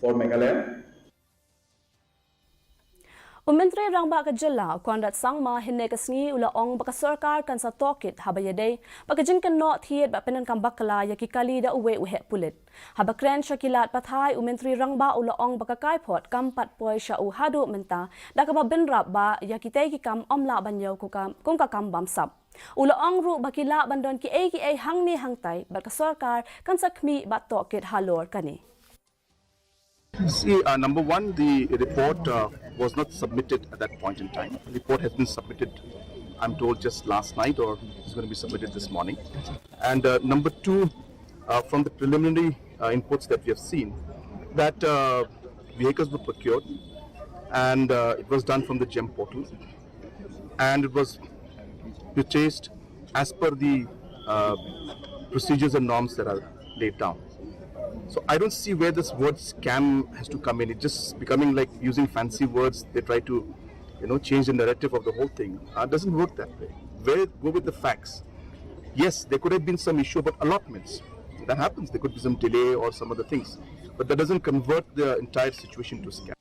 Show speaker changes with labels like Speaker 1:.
Speaker 1: for Meghalaya.
Speaker 2: Menteri Rangba Kajala, Conrad Sangma, Hinekasngi, Ulaong, Bakasorkar, Kansa Tokit, Habayade, Bakajinkan Not Hiet, Bapenan Kambakla, Yakikali, the Uwe Uhe Pulit. Habakren Shakilat Pathai, Menteri Rangba, Ulaong, Bakakaipot, Kampat Poi Sha Uhadu Menta, Dakaba Benrab Ba, Yakiteki Kam, Omla Banyo Kukam, Kunkakam Bamsap. Ulaong Ru Bakila Bandon Ki A Hangni Hangtai, Bakasorkar, Kansa Kmi, Batokit, Halor, Kani.
Speaker 3: See, number one, the report was not submitted at that point in time. The report has been submitted, I'm told, just last night, or is going to be submitted this morning. And number two, from the preliminary inputs that we have seen, that vehicles were procured, and it was done from the GEM portal, and it was purchased as per the procedures and norms that are laid down. So I don't see where this word scam has to come in. It's just becoming like using fancy words. They try to, change the narrative of the whole thing. It doesn't work that way. Go with the facts. Yes, there could have been some issue about allotments. That happens. There could be some delay or some other things. But that doesn't convert the entire situation to scam.